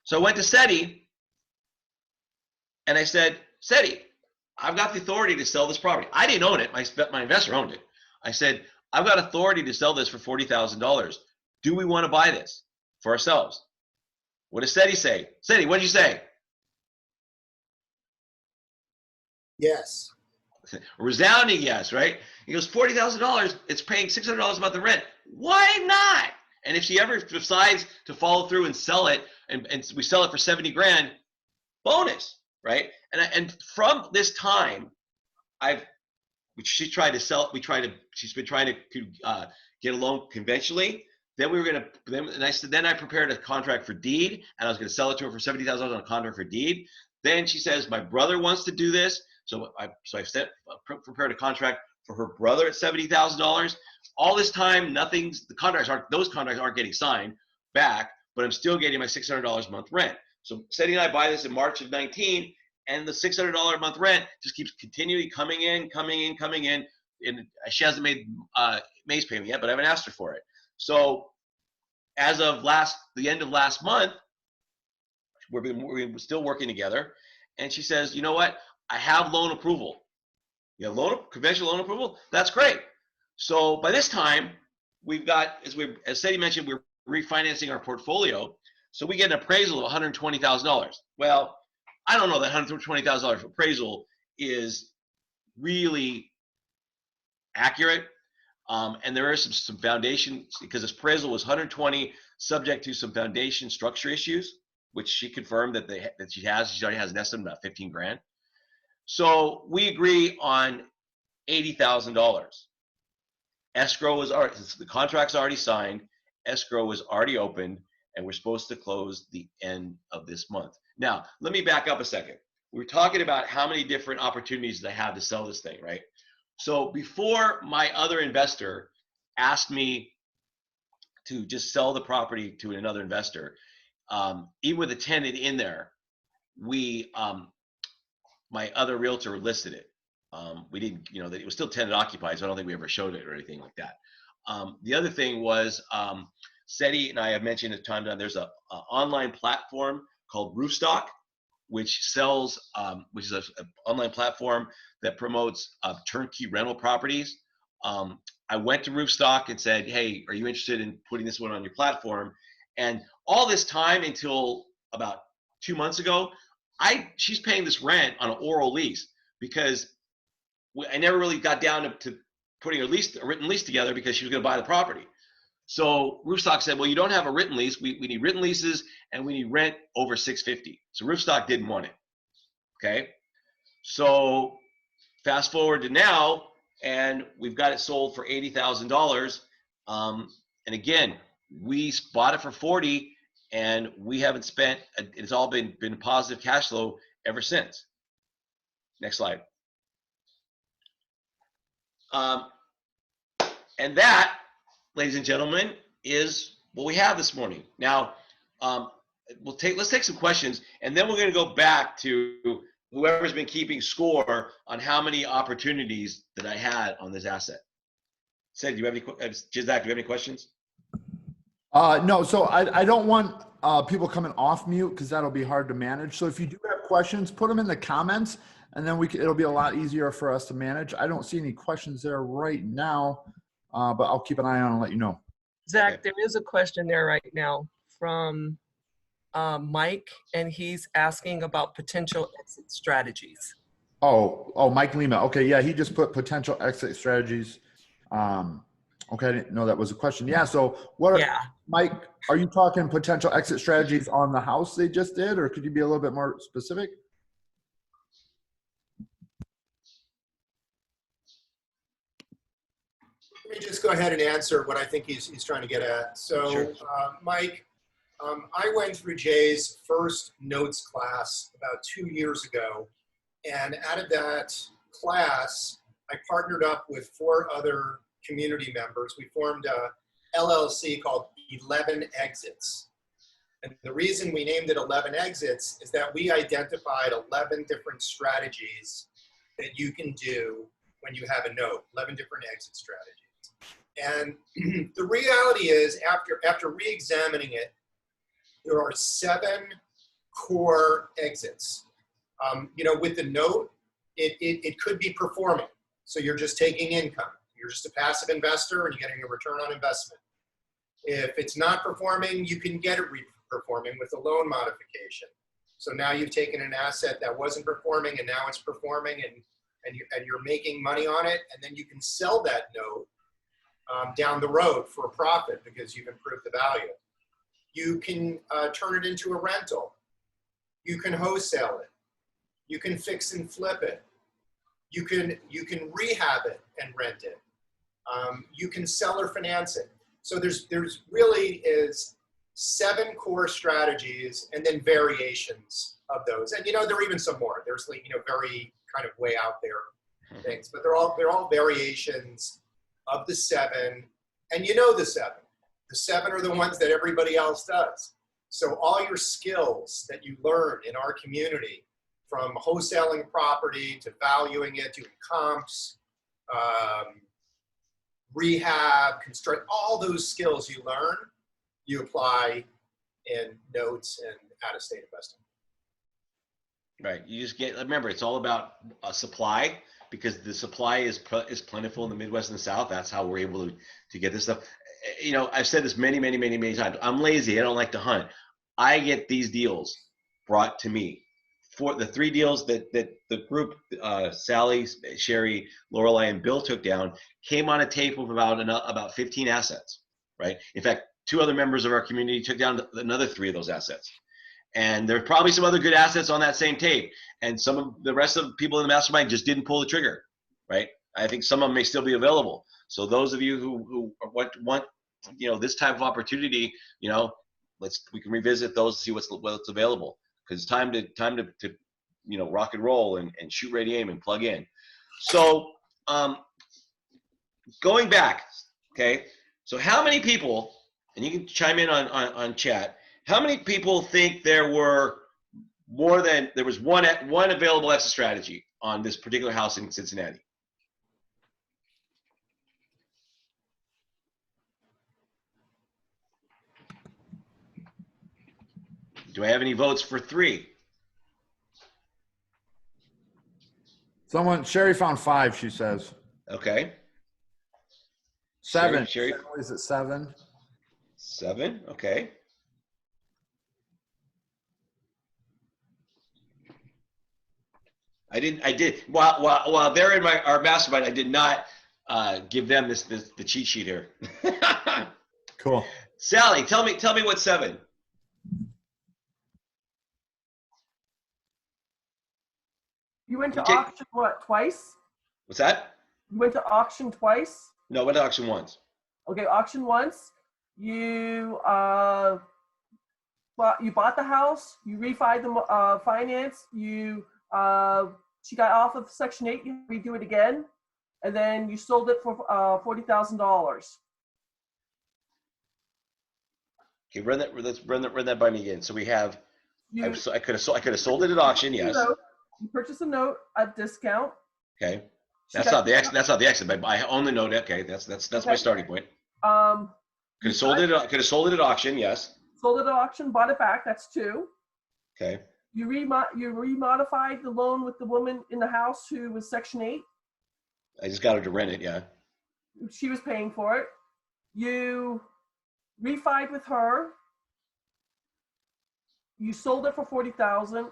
So I went to SETI and I said, SETI, I've got the authority to sell this property. I didn't own it. My investor owned it. I said, I've got authority to sell this for $40,000. Do we want to buy this for ourselves? What does SETI say? SETI, what did you say? Yes. Resounding yes, right? He goes, $40,000. It's paying $600 a month in rent. Why not? And if she ever decides to follow through and sell it, and we sell it for 70 grand, bonus, right? And from this time, she's been trying to get a loan conventionally. Then we were gonna, then I prepared a contract for deed, and I was gonna sell it to her for $70,000 on a contract for deed. Then she says, my brother wants to do this. So I prepared a contract for her brother at $70,000. All this time, those contracts aren't getting signed back, but I'm still getting my $600 a month rent. So SETI and I buy this in March of 19, and the $600 a month rent just keeps continually coming in. And she hasn't made May's payment yet, but I haven't asked her for it. So as of the end of last month, we're still working together. And she says, you know what? I have loan approval. You have conventional loan approval? That's great. So by this time, we've got, as SETI mentioned, we're refinancing our portfolio. So we get an appraisal of $120,000. Well, I don't know that $120,000 appraisal is really accurate. And there is some foundation, because this appraisal was 120, subject to some foundation structure issues, which she confirmed that she already has an estimate about 15 grand. So we agree on $80,000. Escrow is already, the contract's already signed, escrow is already opened, and we're supposed to close the end of this month. Now, let me back up a second. We're talking about how many different opportunities they have to sell this thing, right? So before my other investor asked me to just sell the property to another investor, even with a tenant in there, my other realtor listed it. We didn't, that it was still tenant occupied, so I don't think we ever showed it or anything like that. The other thing was, SETI and I have mentioned at time, there's an online platform called Roofstock, which sells, which is an online platform that promotes turnkey rental properties. I went to Roofstock and said, hey, are you interested in putting this one on your platform? And all this time until about 2 months ago, she's paying this rent on an oral lease, because I never really got down to putting a written lease together, because she was going to buy the property. So Roofstock said, well, you don't have a written lease. We need written leases, and we need rent over $650. So Roofstock didn't want it. Okay. So fast forward to now, and we've got it sold for $80,000. And again, we bought it for 40, and we haven't spent, it's all been positive cash flow ever since. Next slide. And that, ladies and gentlemen, is what we have this morning. Now, let's take some questions, and then we're going to go back to whoever's been keeping score on how many opportunities that I had on this asset. Sid, do you have any? Zach, do you have any questions? No, so I don't want people coming off mute, because that'll be hard to manage. So if you do have questions, put them in the comments, and then it'll be a lot easier for us to manage. I don't see any questions there right now, but I'll keep an eye on and let you know. Zach, Okay. there is a question there right now from Mike, and he's asking about potential exit strategies. Oh, Mike Lima. Okay, yeah, he just put potential exit strategies. Okay, I didn't know that was a question. Yeah, so Mike, are you talking potential exit strategies on the house they just did, or could you be a little bit more specific? Let me just go ahead and answer what I think he's trying to get at. So, Sure. Mike, I went through Jay's first notes class about 2 years ago. And out of that class, I partnered up with 4 other community members. We formed a LLC called 11 Exits. And the reason we named it 11 Exits is that we identified 11 different strategies that you can do when you have a note, 11 different exit strategies. And the reality is, after re-examining it, there are 7 core exits. With the note, it could be performing. So you're just taking income. You're just a passive investor and you're getting a return on investment. If it's not performing, you can get it performing with a loan modification. So now you've taken an asset that wasn't performing and now it's performing, and you're making money on it, and then you can sell that note down the road for a profit because you've improved the value. You can turn it into a rental. You can wholesale it. You can fix and flip it. You can rehab it and rent it. You can sell or finance it. So there's really is 7 core strategies and then variations of those. And there are even some more. There's very kind of way out there things, but they're all variations of the 7. And the 7. The 7 are the ones that everybody else does. So all your skills that you learn in our community, from wholesaling property to valuing it, doing comps, rehab, construct, all those skills you learn, you apply in notes and out-of-state investing. Right. You just remember, it's all about supply, because the supply is plentiful in the Midwest and the South. That's how we're able to get this stuff. I've said this many times. I'm lazy. I don't like to hunt. I get these deals brought to me. For the 3 deals that the group, Sally, Sherry, Lorelei, and Bill took down, came on a tape of about 15 assets, right? In fact, 2 other members of our community took down another 3 of those assets. And there's probably some other good assets on that same tape. And some of the rest of the people in the mastermind just didn't pull the trigger, right? I think some of them may still be available. So those of you who want this type of opportunity, we can revisit those and see what's available. Because it's time to rock and roll and shoot, ready, aim, and plug in. So going back, okay, so how many people, and you can chime in on chat, how many people think there was one available exit strategy on this particular house in Cincinnati? Do I have any votes for 3? Sherry found 5, she says. Okay. 7. Sherry. Is it 7? 7, okay. I did. While they're in our mastermind, I did not give them the cheat sheet here. Cool. Sally, tell me what's 7. You went to auction twice? What's that? You went to auction twice? No, I went to auction once. Okay, auction once. You you bought the house. You refied the finance. She got off of Section 8. You redo it again, and then you sold it for $40,000. Okay, run that by me again. So we have. I could have sold it at auction. Yes. You purchased a note at discount. Okay. That's not the exit. But I own the note. Okay, that's okay. My starting point. Could have sold it at auction. Yes. Sold it at auction, bought it back. That's 2. Okay. You remodified the loan with the woman in the house who was Section 8. I just got her to rent it. Yeah. She was paying for it. You refied with her. You sold it for $40,000.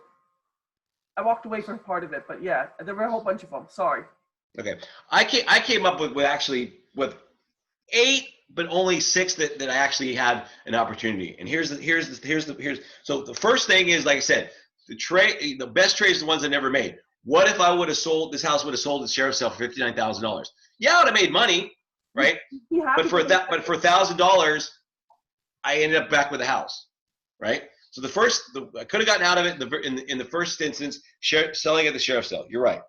I walked away from part of it, but yeah, there were a whole bunch of them. Sorry. Okay, I came up with 8, but only 6 that I actually had an opportunity. And here's so the first thing is, like I said, the best trade is the ones that never made. What if I would have sold this house? Would have sold the sheriff's sale for $59,000? Yeah, I would have made money, right? But for $1,000, I ended up back with the house, right? So I could have gotten out of it in the first instance, selling at the sheriff's sale. You're right.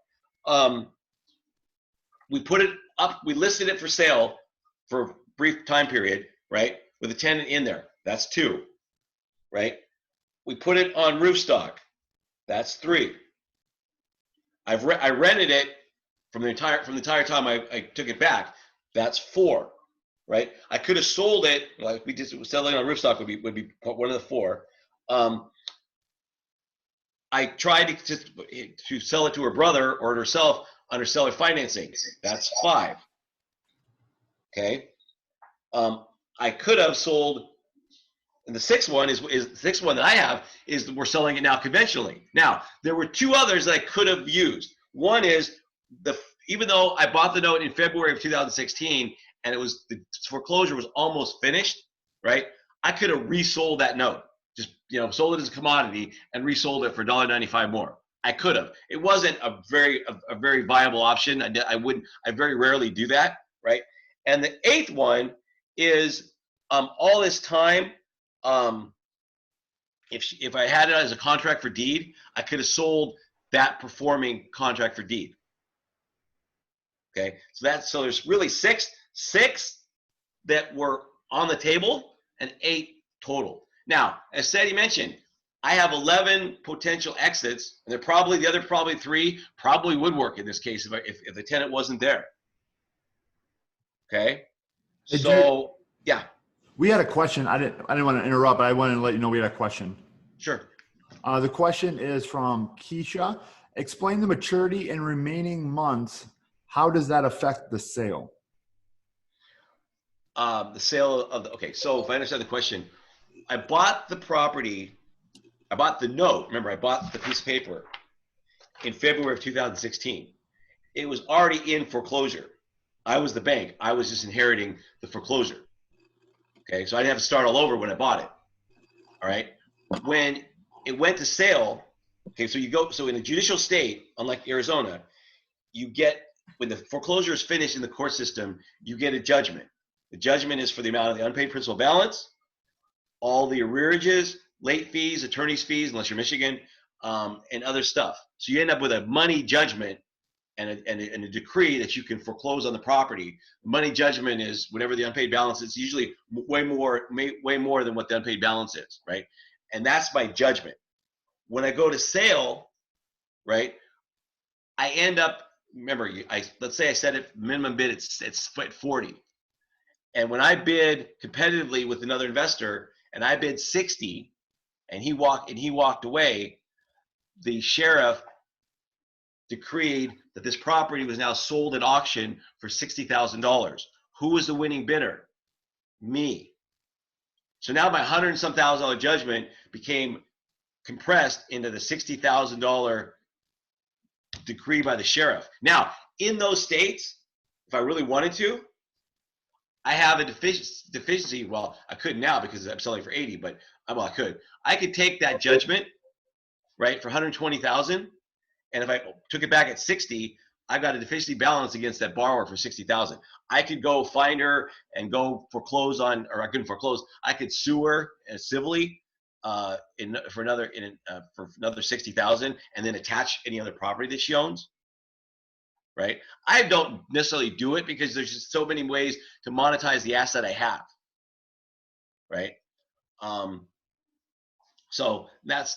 We put it up. We listed it for sale for a brief time period, right? With a tenant in there. That's 2, right? We put it on roof stock. That's 3. I rented it from the entire time I took it back. That's 4. right? I could have sold it, like we just selling on roofstock would be one of the four. I tried to sell it to her brother or herself under seller financing. That's 5. Okay. I could have sold, and the sixth one is the sixth one that I have is we're selling it now conventionally. Now there were 2 others that I could have used. One is even though I bought the note in February of 2016 and the foreclosure was almost finished, right? I could have resold that note, just sold it as a commodity and resold it for $1.95 more. I could have. It wasn't a very viable option. I very rarely do that, right? And the 8th one is all this time. If I had it as a contract for deed, I could have sold that performing contract for deed. Okay, so there's really six that were on the table and 8 total. Now, as Sadie mentioned, I have 11 potential exits, and the other 3 probably would work in this case if the tenant wasn't there. Okay, so yeah. We had a question. I didn't want to interrupt, but I wanted to let you know we had a question. Sure. The question is from Keisha. Explain the maturity and remaining months. How does that affect the sale? The sale of okay. So if I understand the question, I bought the property. I bought the note. Remember, I bought the piece of paper in February of 2016. It was already in foreclosure. I was the bank. I was just inheriting the foreclosure. Okay, so I didn't have to start all over when I bought it. All right. When it went to sale, okay, so in a judicial state, unlike Arizona, when the foreclosure is finished in the court system, you get a judgment. The judgment is for the amount of the unpaid principal balance, all the arrearages, late fees, attorney's fees, unless you're Michigan, and other stuff. So you end up with a money judgment and a decree that you can foreclose on the property. Money judgment is whatever the unpaid balance is. It's usually way more than what the unpaid balance is, right? And that's by judgment. When I go to sale, right, I end up, remember, let's say I set it minimum bid, it's 40. And when I bid competitively with another investor and I bid 60 and he walked away, the sheriff decreed that this property was now sold at auction for $60,000. Who was the winning bidder? Me. So now my $100 and some thousand judgment became compressed into the $60,000 decree by the sheriff. Now, in those states, if I really wanted to, I have a deficiency. Well, I couldn't now because I'm selling for 80, but I could. I could take that judgment, right, for 120,000, and if I took it back at 60, I got a deficiency balance against that borrower for 60,000. I could go find her and go foreclose on, or I couldn't foreclose. I could sue her civilly for another 60,000, and then attach any other property that she owns. Right? I don't necessarily do it because there's just so many ways to monetize the asset I have. Right? So that's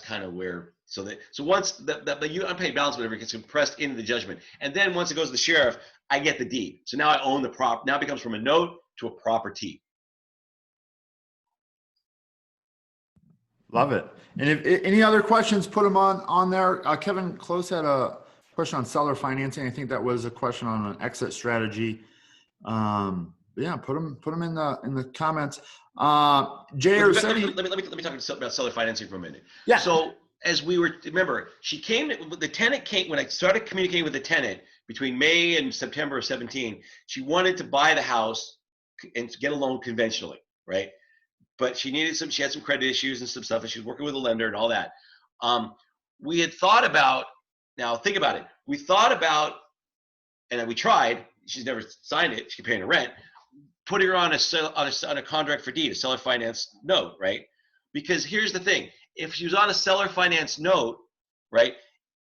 kind of where. So once the unpaid balance, whatever, gets compressed into the judgment, and then once it goes to the sheriff, I get the deed. So now I own the prop. Now it becomes from a note to a property. Love it. And if any other questions, put them on there. Kevin Close had a question on seller financing. I think that was a question on an exit strategy. Yeah, put them in the comments. Jay or let me talk about seller financing for a minute. Yeah. So as remember, the tenant came when I started communicating with the tenant between May and September of 17. She wanted to buy the house and get a loan conventionally, right? But she had some credit issues and some stuff, and she was working with a lender and all that. We had thought about, now think about it. We thought about, and we tried, she's never signed it, she's paying her rent, putting her on a contract for deed, a seller finance note, right? Because here's the thing, if she was on a seller finance note, right,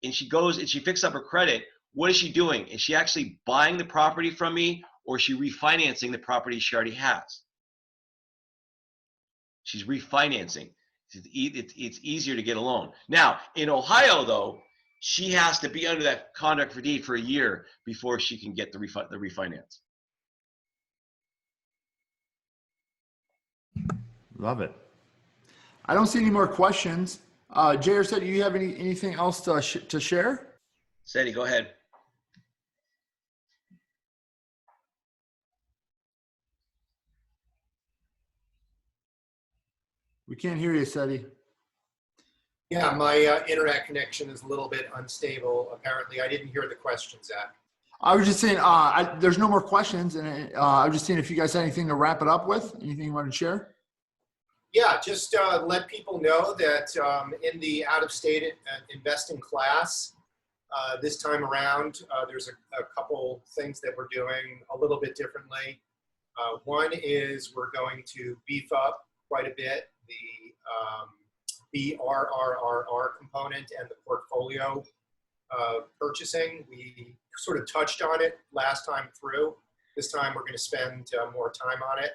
and she goes and she fixes up her credit, what is she doing? Is she actually buying the property from me, or is she refinancing the property she already has? She's refinancing. It's easier to get a loan. Now, in Ohio, though, she has to be under that contract for deed for a year before she can get the refinance. Love it. I don't see any more questions. Jay or Seti, do you have anything else to share? Seti, go ahead. We can't hear you, Seti. Yeah, my internet connection is a little bit unstable. Apparently, I didn't hear the question, Zach. I was just saying, there's no more questions, and I was just saying if you guys had anything to wrap it up with, anything you wanted to share? Yeah, just let people know that in the out-of-state investing class, this time around, there's a couple things that we're doing a little bit differently. One is we're going to beef up quite a bit the RRRR component and the portfolio purchasing. We sort of touched on it last time through. This time we're going to spend more time on it.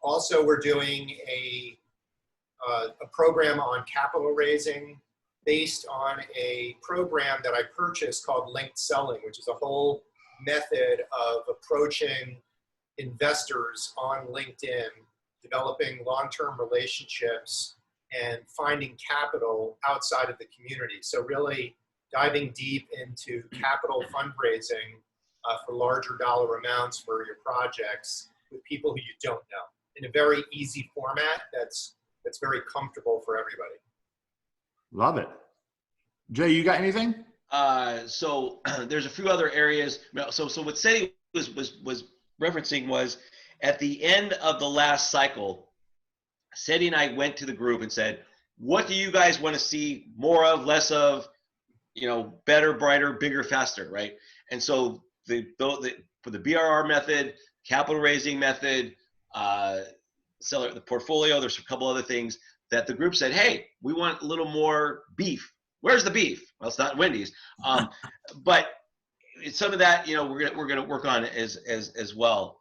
Also, we're doing a program on capital raising based on a program that I purchased called linked selling, which is a whole method of approaching investors on LinkedIn, developing long-term relationships, and finding capital outside of the community. So really diving deep into capital fundraising for larger dollar amounts for your projects with people who you don't know in a very easy format that's very comfortable for everybody. Love it. Jay, you got anything? So there's a few other areas. So what Seti was referencing was at the end of the last cycle, Seti and I went to the group and said, what do you guys want to see more of, less of, better, brighter, bigger, faster, right? And so for the BRR method, capital raising method, the portfolio, there's a couple other things that the group said, hey, we want a little more beef. Where's the beef? Well, it's not Wendy's. But some of that, we're gonna work on as well.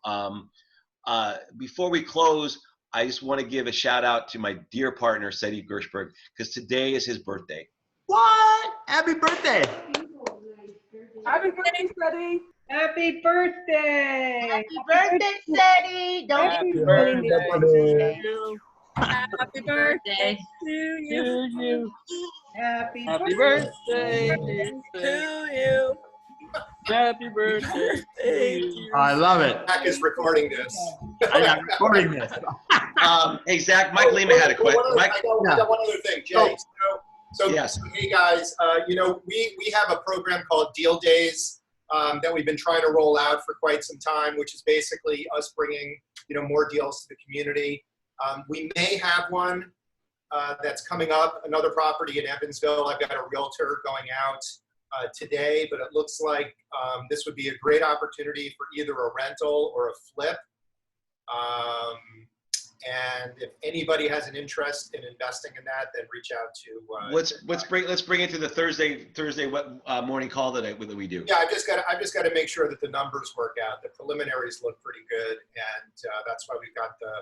Before we close, I just want to give a shout out to my dear partner, Seti Gershberg, because today is his birthday. What? Happy birthday. Happy birthday, Seti. Happy birthday. Happy birthday, Seti. Don't Happy be birthday. Happy birthday to you. Happy birthday to you. Happy birthday to you. I love it. Zach is recording this. I'm recording this. Hey, Zach, Mike Lima had a question. I got one other thing, Jay. So yes. Hey guys, we have a program called Deal Days that we've been trying to roll out for quite some time, which is basically us bringing more deals to the community. We may have one that's coming up, another property in Evansville. I've got a realtor going out today, but it looks like this would be a great opportunity for either a rental or a flip. And if anybody has an interest in investing in that, then reach out to. Let's bring it to the Thursday morning call that we do. Yeah, I've just got to make sure that the numbers work out. The preliminaries look pretty good, and that's why we've got the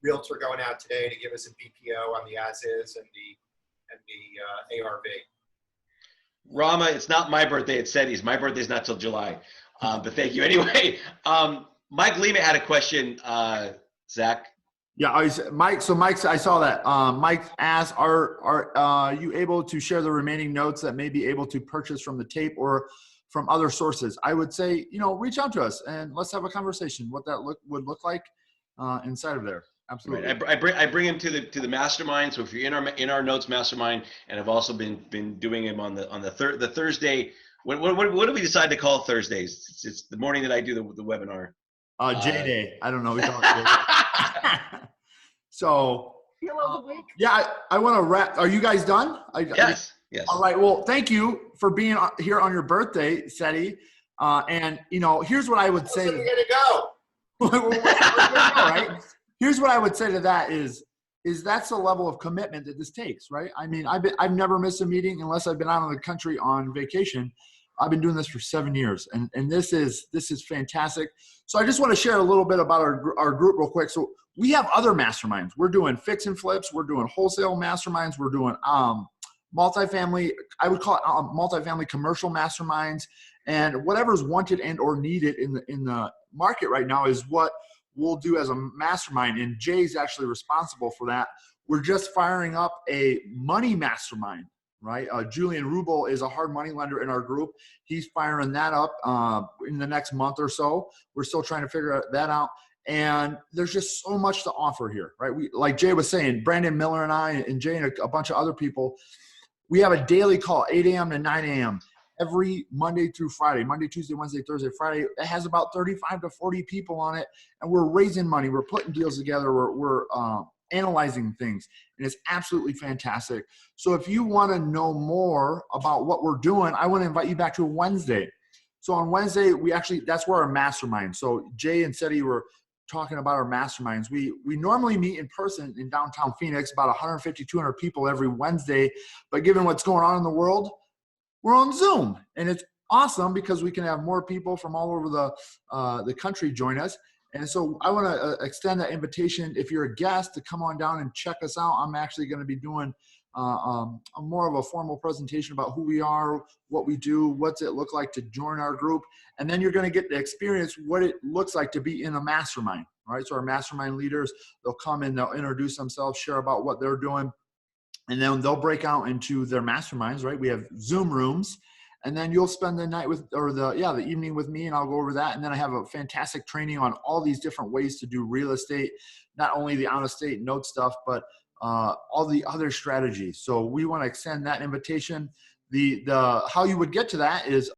realtor going out today to give us a BPO on the as-is and the ARV. Rama, it's not my birthday, it's Seti's. My birthday's not till July. But thank you. Anyway, Mike Lima had a question, Zach. Yeah, Mike. So Mike, I saw that. Mike asked, "Are you able to share the remaining notes that may be able to purchase from the tape or from other sources?" I would say, reach out to us and let's have a conversation. What that would look like inside of there. Absolutely. Right. I bring him to the mastermind. So if you're in our notes mastermind, and I've also been doing him on the Thursday. What do we decide to call Thursdays? It's the morning that I do the webinar. J Day. I don't know. We call it J Day. So yeah, I want to wrap. Are you guys done? Yes. Yes. All right. Well, thank you for being here on your birthday, Seti. And here's what I would say. We're gonna go. Right. Here's what I would say to that is that's the level of commitment that this takes, right? I mean, I've never missed a meeting unless I've been out of the country on vacation. I've been doing this for 7 years, and this is fantastic. So I just want to share a little bit about our group real quick. So we have other masterminds. We're doing fix and flips. We're doing wholesale masterminds. We're doing multifamily. I would call it multifamily commercial masterminds. And whatever's wanted and or needed in the market right now is what we'll do as a mastermind, and Jay's actually responsible for that. We're just firing up a money mastermind, right? Julian Rubel is a hard money lender in our group. He's firing that up in the next month or so. We're still trying to figure that out. And there's just so much to offer here, right? We, like Jay was saying, Brandon Miller and I and Jay and a bunch of other people, we have a daily call, 8 a.m. to 9 a.m. every Monday through Friday, Monday, Tuesday, Wednesday, Thursday, Friday. It has about 35 to 40 people on it, and we're raising money. We're putting deals together. We're analyzing things, and it's absolutely fantastic. So if you want to know more about what we're doing, I want to invite you back to Wednesday. So on Wednesday, that's where our mastermind. So Jay and Seti were talking about our masterminds. We normally meet in person in downtown Phoenix, about 150, 200 people every Wednesday. But given what's going on in the world, we're on Zoom, and it's awesome because we can have more people from all over the country join us. And so I want to extend that invitation. If you're a guest, to come on down and check us out. I'm actually going to be doing a more of a formal presentation about who we are, what we do, what's it look like to join our group. And then you're going to get to experience what it looks like to be in a mastermind, right? So our mastermind leaders, they'll come in, they'll introduce themselves, share about what they're doing, and then they'll break out into their masterminds, right? We have Zoom rooms, and then you'll spend the night the evening with me, and I'll go over that. And then I have a fantastic training on all these different ways to do real estate, not only the out-of-state note stuff, but all the other strategies. So we want to extend that invitation. The how you would get to that is